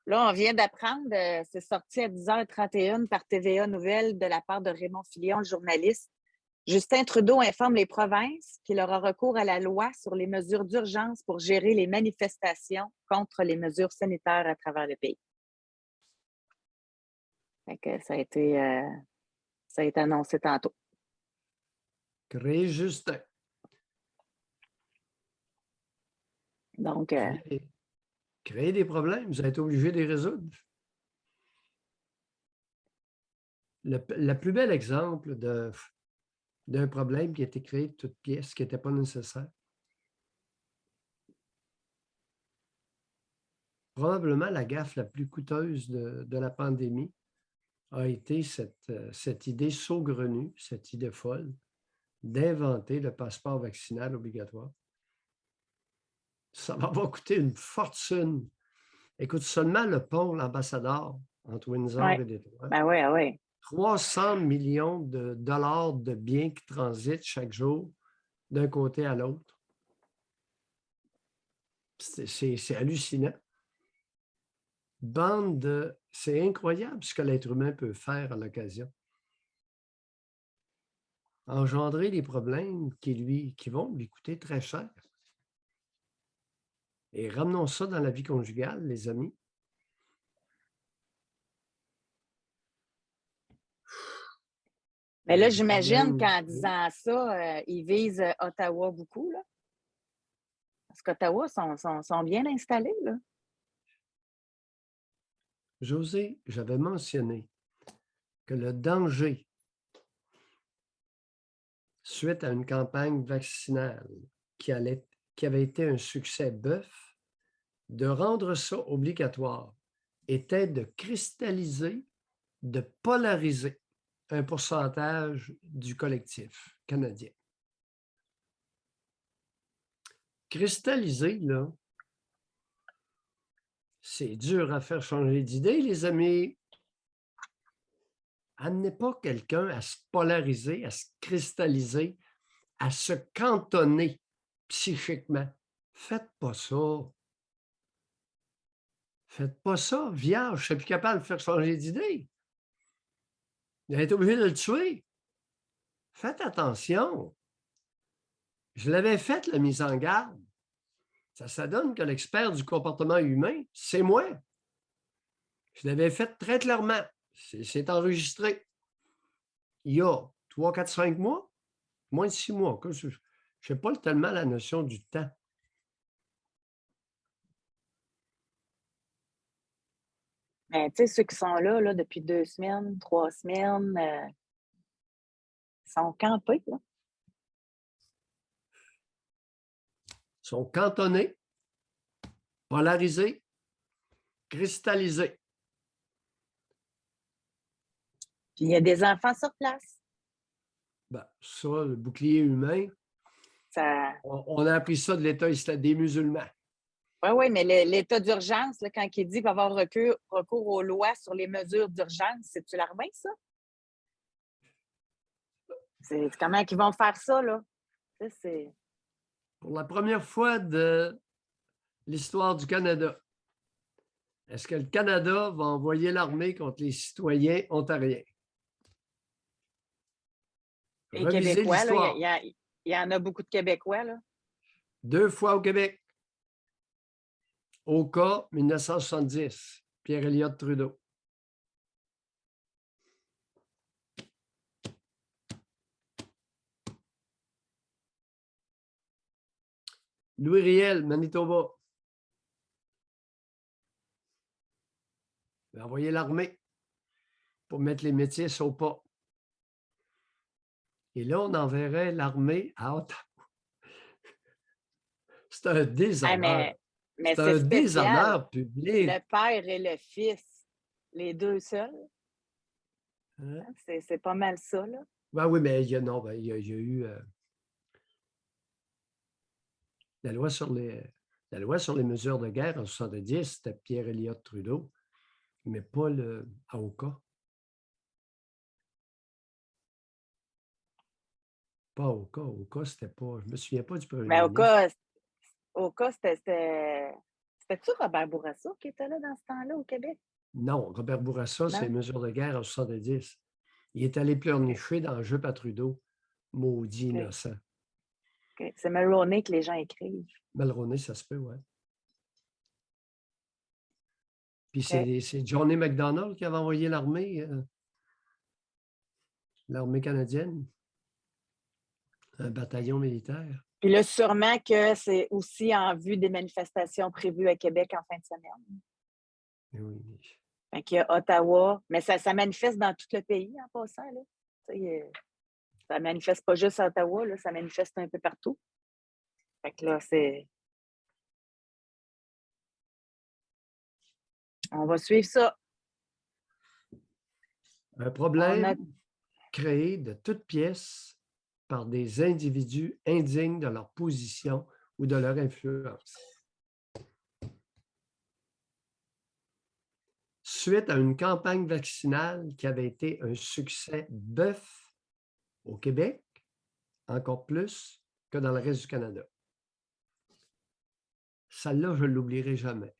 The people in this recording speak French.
Là, on vient d'apprendre, c'est sorti à 10h31 par TVA Nouvelles de la part de Raymond Filion, le journaliste. Justin Trudeau informe les provinces qu'il aura recours à la loi sur les mesures d'urgence pour gérer les manifestations contre les mesures sanitaires à travers le pays. Fait que ça a été annoncé tantôt. Créer Justin. Donc, Créer des problèmes, vous êtes obligé de les résoudre. Le plus bel exemple d'un problème qui a été créé de toutes pièces, qui n'était pas nécessaire. Probablement la gaffe la plus coûteuse de la pandémie a été cette idée saugrenue, cette idée folle, d'inventer le passeport vaccinal obligatoire. Ça va pas coûter une fortune. Écoute, seulement le pont L'Ambassadeur entre Windsor et Détroit. Ben oui, oui. 300 millions de dollars de biens qui transitent chaque jour d'un côté à l'autre. C'est hallucinant. C'est incroyable ce que l'être humain peut faire à l'occasion. Engendrer des problèmes qui vont lui coûter très cher. Et ramenons ça dans la vie conjugale, les amis. Mais là, j'imagine qu'en disant ça, ils visent Ottawa beaucoup, là. Parce qu'Ottawa sont bien installés, là. José, j'avais mentionné que le danger suite à une campagne vaccinale qui avait été un succès bœuf, de rendre ça obligatoire était de cristalliser, de polariser un pourcentage du collectif canadien. Cristalliser, là, c'est dur à faire changer d'idée, les amis. Amenez pas quelqu'un à se polariser, à se cristalliser, à se cantonner psychiquement. Faites pas ça. Faites pas ça, vierge, je ne suis plus capable de faire changer d'idée. Vous allez être obligé de le tuer. Faites attention. Je l'avais faite, la mise en garde. Ça donne que l'expert du comportement humain, c'est moi. Je l'avais faite très clairement. C'est enregistré. Il y a 3, 4, 5 mois, moins de 6 mois. Je n'ai pas tellement la notion du temps. Mais tu sais, ceux qui sont là depuis 2 semaines, 3 semaines, ils sont campés, là. Ils sont cantonnés, polarisés, cristallisés. Puis il y a des enfants sur place. Ben, ça, le bouclier humain, on a appris ça de l'État des musulmans. Oui, mais l'état d'urgence, là, quand il dit qu'il va y avoir recours aux lois sur les mesures d'urgence, c'est-tu l'armée, ça? C'est comment ils vont faire ça, là? C'est... Pour la première fois de l'histoire du Canada, est-ce que le Canada va envoyer l'armée contre les citoyens ontariens? Les Revisez Québécois, là, l'histoire. il y en a beaucoup de Québécois, là. 2 fois au Québec. Oka, 1970, Pierre-Éliott Trudeau. Louis Riel, Manitoba. Il a envoyé l'armée pour mettre les métis au pas. Et là, on enverrait l'armée à Ottawa. C'est un déshonneur. Mais C'est c'est un spécial. déshonneur public. Le père et le fils, les deux seuls. Hein? C'est pas mal ça, là. Ben oui, mais il y a eu la loi sur les mesures de guerre en 70, c'était Pierre-Éliott Trudeau, mais pas à Oka. Pas Oka. Oka, c'était pas. Je ne me souviens pas du premier Mais ministre. au cas, c'était C'était-tu Robert Bourassa qui était là dans ce temps-là au Québec? Non, Robert Bourassa, c'est Non? mesures de guerre en 70. Il est allé pleurnicher dans le jupe à Trudeau. Maudit OK, innocent. OK. C'est Mulroney que les gens écrivent. Mulroney, ça se peut, ouais. Puis OK. c'est Johnny MacDonald qui avait envoyé l'armée canadienne, un bataillon militaire. Puis là, sûrement que c'est aussi en vue des manifestations prévues à Québec en fin de semaine. Oui. Fait qu'il y a Ottawa, mais ça manifeste dans tout le pays en passant, là. Ça manifeste pas juste à Ottawa, là, ça manifeste un peu partout. Fait que là, on va suivre ça. Un problème créé de toutes pièces par des individus indignes de leur position ou de leur influence. Suite à une campagne vaccinale qui avait été un succès bœuf au Québec, encore plus que dans le reste du Canada. Celle-là, je ne l'oublierai jamais.